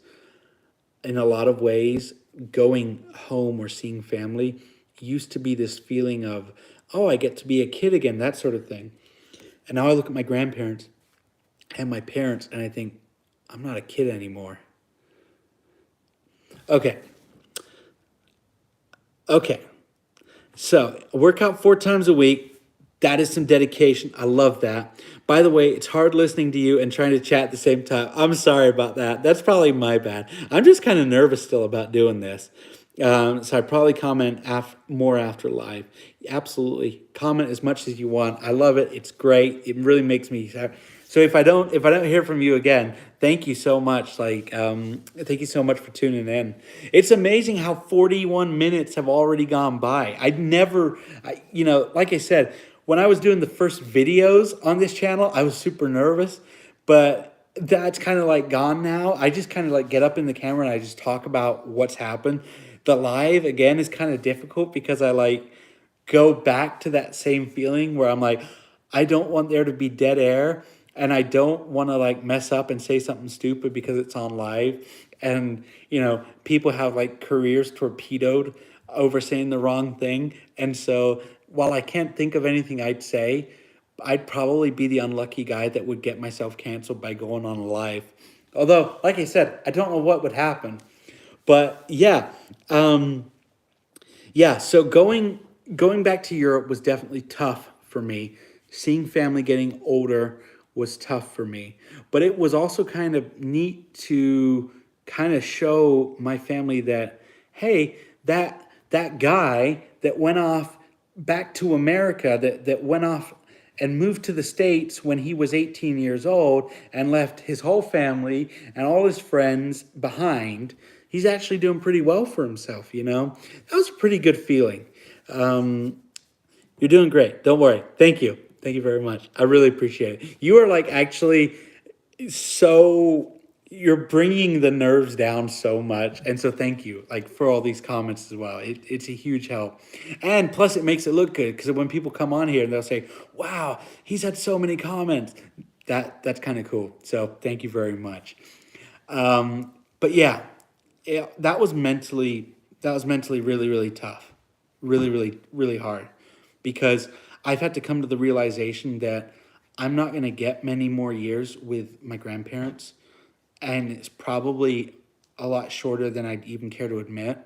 in a lot of ways, going home or seeing family used to be this feeling of, oh, I get to be a kid again, that sort of thing. And now I look at my grandparents and my parents and I think, I'm not a kid anymore. Okay. Okay. So, work out 4 times a week. That is some dedication. I love that. By the way, it's hard listening to you and trying to chat at the same time. I'm sorry about that. That's probably my bad. I'm just kind of nervous still about doing this. So I probably comment more after live. Absolutely, comment as much as you want. I love it. It's great. It really makes me happy. So if I don't hear from you again, thank you so much. Thank you so much for tuning in. It's amazing how 41 minutes have already gone by. Like I said, when I was doing the first videos on this channel, I was super nervous, but that's kind of like gone now. I just kind of like get up in the camera and I just talk about what's happened. The live again is kind of difficult because I like go back to that same feeling where I'm like, I don't want there to be dead air and I don't want to like mess up and say something stupid because it's on live. And, people have like careers torpedoed over saying the wrong thing. And so while I can't think of anything I'd say, I'd probably be the unlucky guy that would get myself canceled by going on live. Although, like I said, I don't know what would happen. But yeah, yeah. So going back to Europe was definitely tough for me. Seeing family getting older was tough for me, but it was also kind of neat to kind of show my family that, hey, that guy that went off back to America, that went off and moved to the States when he was 18 years old and left his whole family and all his friends behind. He's actually doing pretty well for himself, That was a pretty good feeling. Um, you're doing great. Don't worry. Thank you. Thank you very much. I really appreciate it. You are like actually so you're bringing the nerves down so much, and so thank you like for all these comments as well. It's a huge help, and plus it makes it look good because when people come on here and they'll say, wow, he's had so many comments, that's kind of cool. So thank you very much. But yeah, that was mentally really, really tough, really, really, really hard, because I've had to come to the realization that I'm not going to get many more years with my grandparents, and it's probably a lot shorter than I'd even care to admit.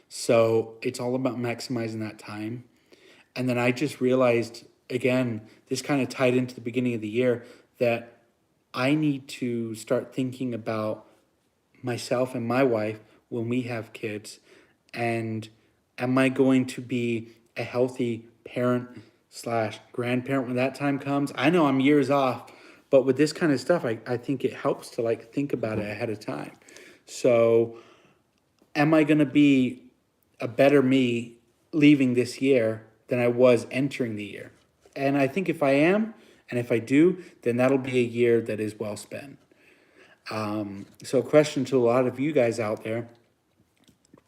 So it's all about maximizing that time. And then I just realized, again, this kind of tied into the beginning of the year, that I need to start thinking about myself and my wife when we have kids, and am I going to be a healthy parent slash grandparent when that time comes? I know I'm years off, but with this kind of stuff, I think it helps to like think about it ahead of time. So am I going to be a better me leaving this year than I was entering the year? And I think if I am, and if I do, then that'll be a year that is well spent. So, a question to a lot of you guys out there: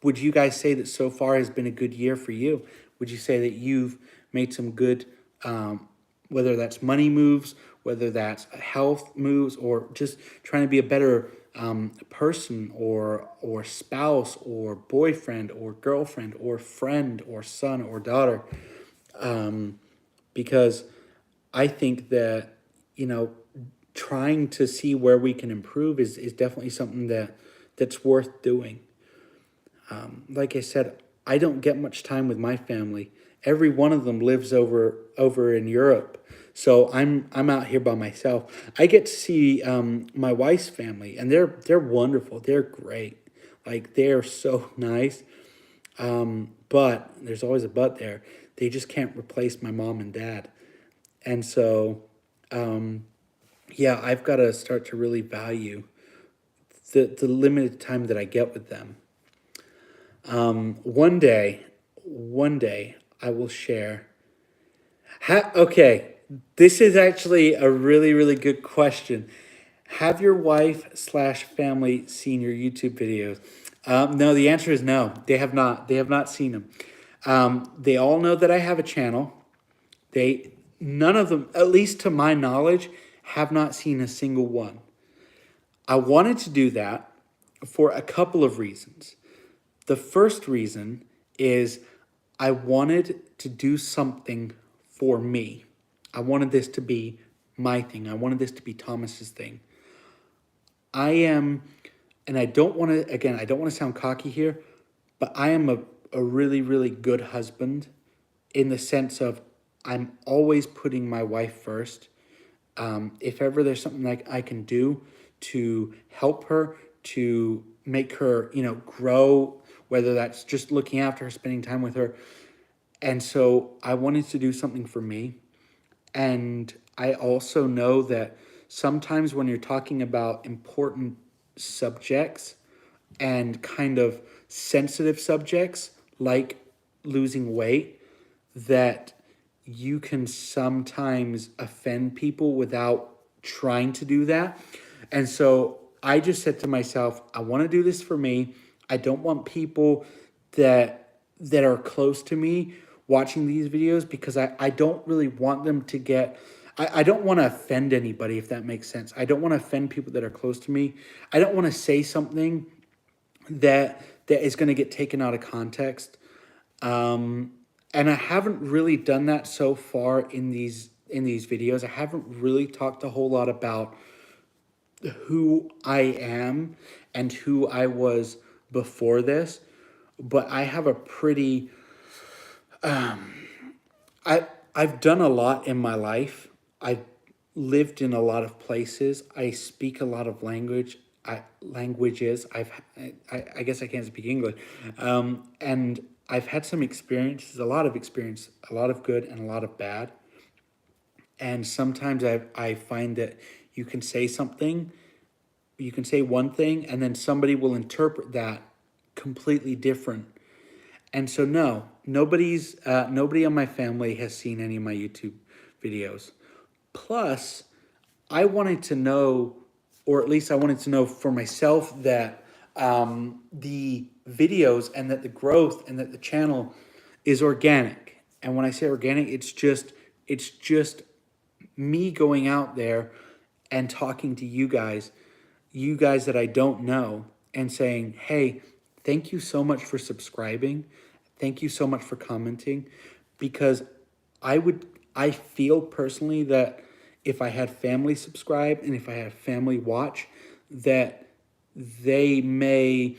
would you guys say that so far has been a good year for you? Would you say that you've made some good, whether that's money moves, whether that's health moves, or just trying to be a better person, or spouse, or boyfriend, or girlfriend, or friend, or son, or daughter? Because I think that, you know, trying to see where we can improve is definitely something that's worth doing. Like I said, I don't get much time with my family. Every one of them lives over in Europe, so I'm out here by myself. I get to see my wife's family, and they're wonderful. They're great. Like they're so nice. But there's always a but there. They just can't replace my mom and dad, and so yeah, I've got to start to really value the limited time that I get with them. One day, I will share. Okay, this is actually a really, really good question. Have your wife slash family seen your YouTube videos? No, the answer is no. They have not. They have not seen them. They all know that I have a channel. None of them, at least to my knowledge, have not seen a single one. I wanted to do that for a couple of reasons. The first reason is I wanted to do something for me. I wanted this to be my thing. I wanted this to be Thomas's thing. I am, and I don't want to, again, I don't want to sound cocky here, but I am a really, really good husband in the sense of I'm always putting my wife first. If ever there's something like I can do to help her, to make her, grow, whether that's just looking after her, spending time with her. And so I wanted to do something for me. And I also know that sometimes when you're talking about important subjects and kind of sensitive subjects like losing weight, that you can sometimes offend people without trying to do that. And so I just said to myself, I want to do this for me. I don't want people that are close to me watching these videos because I don't really want them to get I don't want to offend anybody, if that makes sense. I don't want to offend people that are close to me. I don't want to say something that is going to get taken out of context. And I haven't really done that so far in these videos. I haven't really talked a whole lot about who I am and who I was before this, but I have a pretty I've done a lot in my life. I've lived in a lot of places. I speak a lot of languages. I guess I can't speak English, and I've had some experiences, a lot of experience, a lot of good and a lot of bad. And sometimes I find that you can say something, you can say one thing, and then somebody will interpret that completely different. And so no, nobody on my family has seen any of my YouTube videos. Plus, I wanted to know, or at least I wanted to know for myself that the videos and that the growth and that the channel is organic. And when I say organic, it's just me going out there and talking to you guys that I don't know, and saying, hey, thank you so much for subscribing. Thank you so much for commenting, because I feel personally that if I had family subscribe and if I had family watch, that they may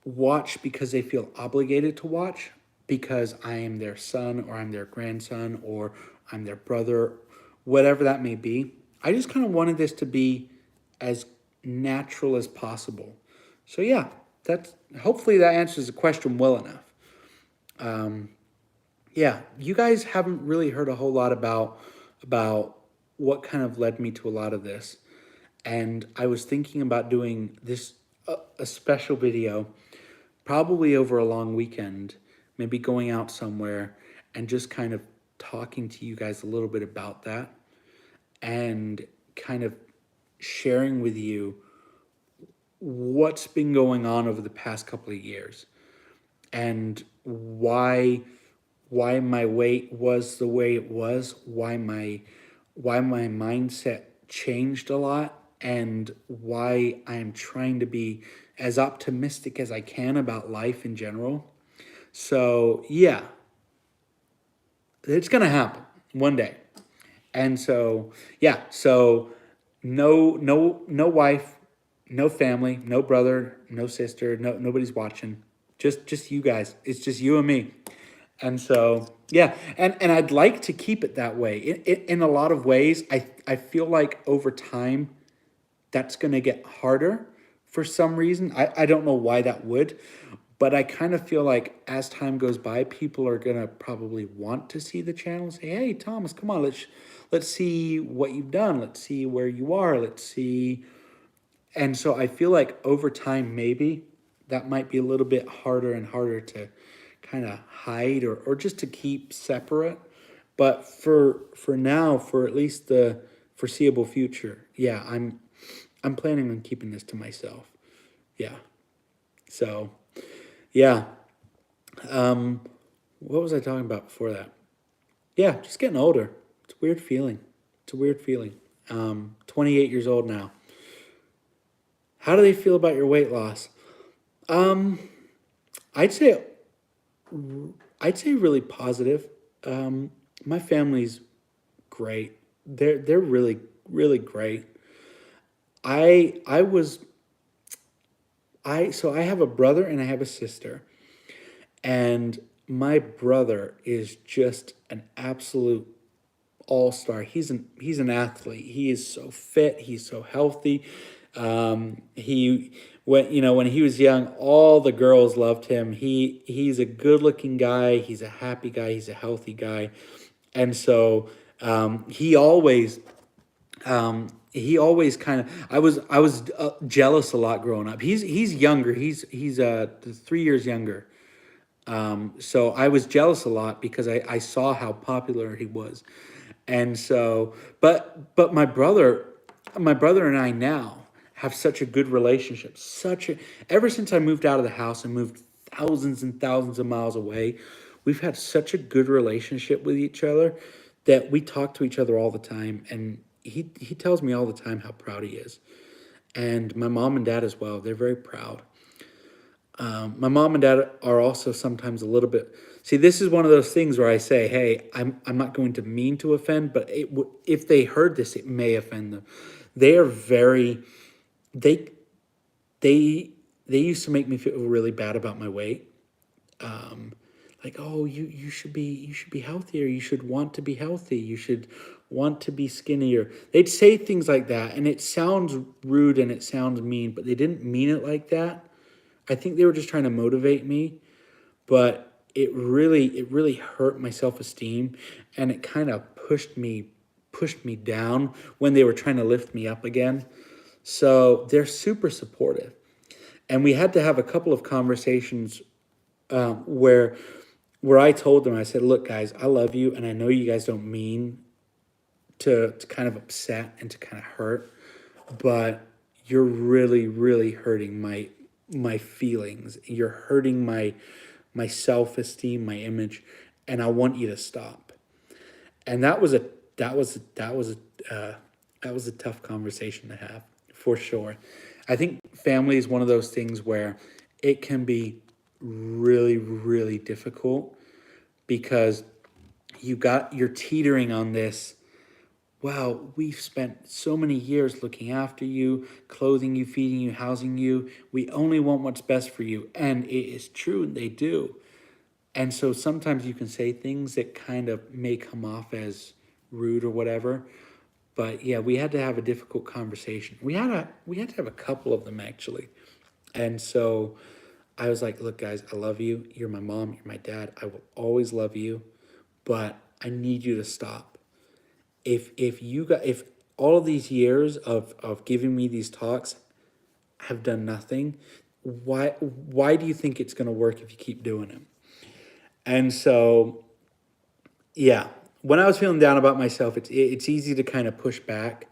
watch because they feel obligated to watch because I am their son or I'm their grandson or I'm their brother, whatever that may be. I just kind of wanted this to be as natural as possible. So yeah, that's hopefully that answers the question well enough. Yeah, you guys haven't really heard a whole lot about what kind of led me to a lot of this. And I was thinking about doing this a special video, probably over a long weekend, maybe going out somewhere and just kind of talking to you guys a little bit about that and kind of sharing with you what's been going on over the past couple of years and why my weight was the way it was, why my mindset changed a lot, and why I'm trying to be as optimistic as I can about life in general. So yeah, it's gonna happen one day. And so yeah, so no wife, no family, no brother, no sister, nobody's watching. Just you guys. It's just you and me. And so, yeah, and I'd like to keep it that way. In a lot of ways, I feel like over time, that's going to get harder for some reason. I don't know why that would, but I kind of feel like as time goes by, people are going to probably want to see the channel and say, hey, Thomas, come on, let's see what you've done. Let's see where you are. Let's see And so I feel like over time, maybe that might be a little bit harder and harder to kind of hide or just to keep separate. But for now, for at least the foreseeable future, yeah, I'm planning on keeping this to myself. Yeah. So yeah. Um, what was I talking about before that? Yeah, just getting older. It's a weird feeling. It's a weird feeling. 28 years old now. How do they feel about your weight loss? Um, I'd say I'd say really positive. My family's great. They're really great. I was I so I have a brother and I have a sister, and my brother is just an absolute all star. He's an athlete. He is so fit. He's so healthy. He when he was young, all the girls loved him. He's a good looking guy. He's a happy guy. He's a healthy guy, and so he always kind of I was jealous a lot growing up. He's younger. He's 3 years younger. So I was jealous a lot because I saw how popular he was. And so, but my brother and I now have such a good relationship. Ever since I moved out of the house and moved thousands and thousands of miles away, we've had such a good relationship with each other that we talk to each other all the time. And he tells me all the time how proud he is. And my mom and dad as well. They're very proud. My mom and dad are also sometimes a little bit. See, this is one of those things where I say, "Hey, I'm not going to mean to offend, but if they heard this, it may offend them." They are very they they they used to make me feel really bad about my weight. Like, oh, you should be healthier. You should want to be healthy. You should want to be skinnier. They'd say things like that, and it sounds rude and it sounds mean, but they didn't mean it like that. I think they were just trying to motivate me, but it really hurt my self-esteem, and it kind of pushed me down when they were trying to lift me up again. So they're super supportive. And we had to have a couple of conversations where I told them, I said, "Look, guys, I love you, and I know you guys don't mean to kind of upset and to kind of hurt, but you're really hurting my feelings. You're hurting my self-esteem, my image, and I want you to stop." And that was a tough conversation to have, for sure. I think family is one of those things where it can be really difficult because you're teetering on this. Wow, we've spent so many years looking after you, clothing you, feeding you, housing you. We only want what's best for you. And it is true, they do. And so sometimes you can say things that kind of may come off as rude or whatever. But yeah, we had to have a difficult conversation. We had to have a couple of them actually. And so I was like, "Look, guys, I love you. You're my mom, you're my dad. I will always love you, but I need you to stop. If all of these years of giving me these talks have done nothing, why do you think it's going to work if you keep doing it?" And so yeah, when I was feeling down about myself, it's easy to kind of push back,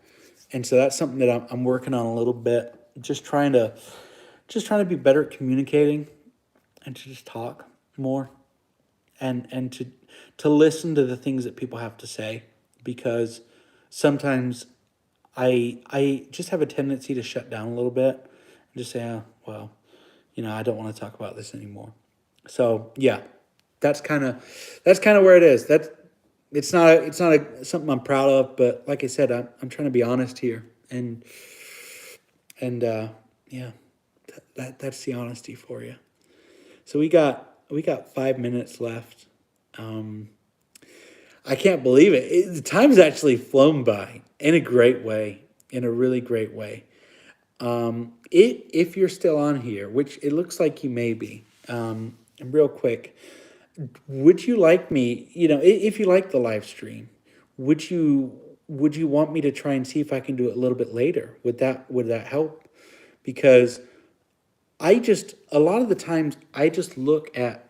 and so that's something that I'm working on a little bit. Just trying to be better at communicating and to just talk more and to listen to the things that people have to say, because sometimes I just have a tendency to shut down a little bit and just say, "Oh, well, I don't want to talk about this anymore." So yeah, that's kind of where it is. It's not something I'm proud of, but like I said, I'm trying to be honest here, and yeah, that's the honesty for you. So we got 5 minutes left. Um, I can't believe it. The time's actually flown by in a great way, in a really great way. If you're still on here, which it looks like you may be, and real quick, would you like me, if you like the live stream, would you want me to try and see if I can do it a little bit later? Would that help? because a lot of the times, I just look at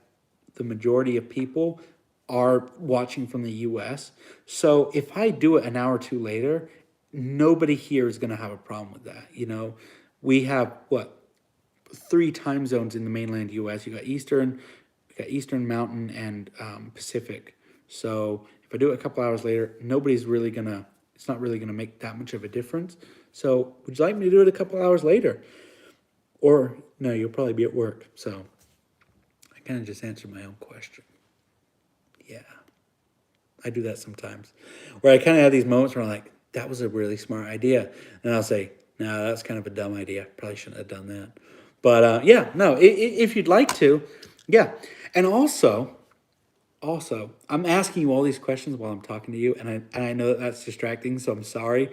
the majority of people are watching from the US. So if I do it an hour or two later, nobody here is going to have a problem with that. We have what, three time zones in the mainland US. You got Eastern Mountain and Pacific. So if I do it a couple hours later, it's not really gonna make that much of a difference. So would you like me to do it a couple hours later? Or no, you'll probably be at work. So I kind of just answered my own question. Yeah, I do that sometimes, where I kind of have these moments where I'm like, that was a really smart idea, and I'll say, no, that's kind of a dumb idea. Probably shouldn't have done that. But yeah, no, if you'd like to, yeah. And also, I'm asking you all these questions while I'm talking to you, and I know that that's distracting, so I'm sorry.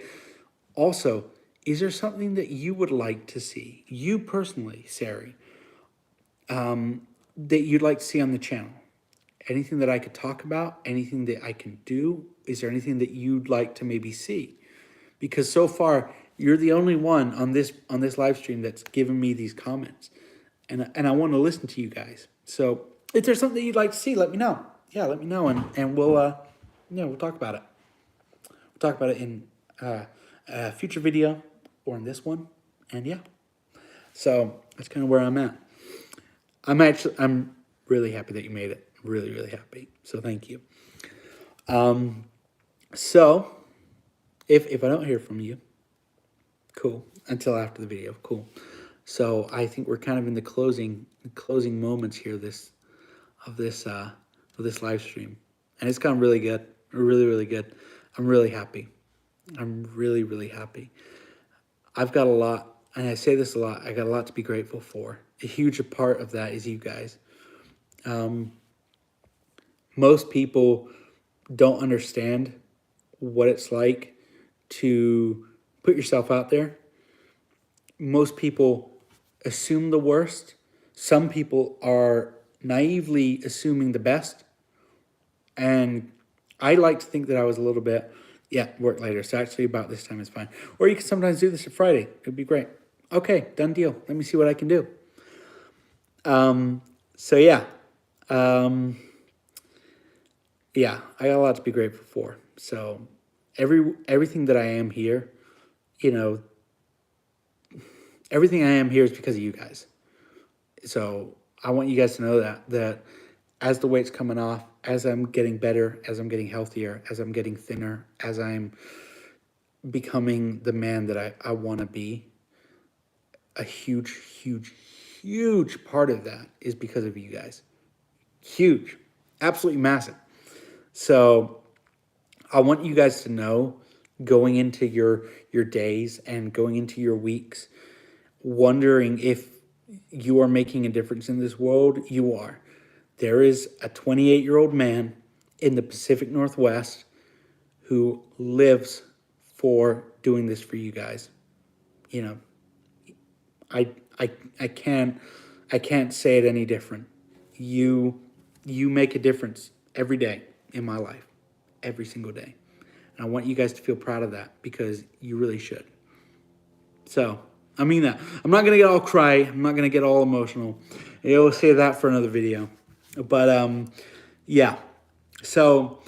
Also, is there something that you would like to see, you personally, Sari, that you'd like to see on the channel? Anything that I could talk about? Anything that I can do? Is there anything that you'd like to maybe see? Because so far, you're the only one on this live stream that's given me these comments, and I want to listen to you guys. So if there's something you'd like to see, let me know. Yeah, let me know, and we'll talk about it. We'll talk about it in a future video or in this one, and yeah. So that's kind of where I'm at. I'm really happy that you made it. Really, really happy. So thank you. So if I don't hear from you, cool. Until after the video, cool. So I think we're kind of in the closing moments here of this live stream, and it's gone really good. Really, really good. I'm really happy. I'm really, really happy. I've got a lot, and I say this a lot. I got a lot to be grateful for. A huge part of that is you guys. Most people don't understand what it's like to put yourself out there. Most people assume the worst. Some people are naively assuming the best. And I like to think that I was a little bit, work later. So actually about this time is fine. Or you can sometimes do this at Friday. It'd be great. Okay, done deal. Let me see what I can do. So yeah. Yeah, I got a lot to be grateful for. So everything that I am here, everything I am here is because of you guys. So I want you guys to know that as the weight's coming off, as I'm getting better, as I'm getting healthier, as I'm getting thinner, as I'm becoming the man that I want to be, a huge, huge, huge part of that is because of you guys. Huge. Absolutely massive. So I want you guys to know, going into your days and going into your weeks, wondering if you are making a difference in this world. You are. There is a 28-year-old man in the Pacific Northwest who lives for doing this for you guys. I can't say it any different. You make a difference every day in my life, every single day. And I want you guys to feel proud of that, because you really should. So, I mean that. I'm not going to get all cry. I'm not going to get all emotional. I'll save that for another video. But, yeah. So,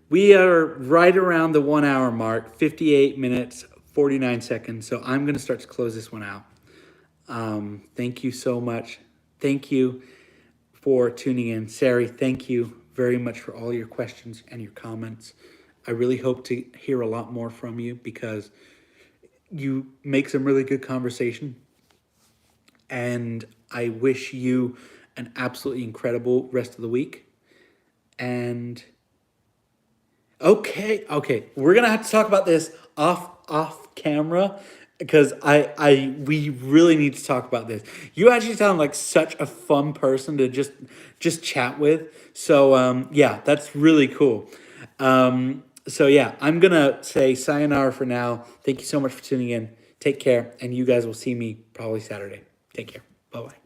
we are right around the 1 hour mark, 58 minutes, 49 seconds. So, I'm going to start to close this one out. Thank you so much. Thank you for tuning in. Sari, thank you very much for all your questions and your comments. I really hope to hear a lot more from you, because you make some really good conversation. And I wish you an absolutely incredible rest of the week. And okay, we're gonna have to talk about this off camera, because we really need to talk about this. You actually sound like such a fun person to just chat with. So yeah, that's really cool. So yeah, I'm gonna say sayonara for now. Thank you so much for tuning in. Take care, and you guys will see me probably Saturday. Take care. Bye-bye.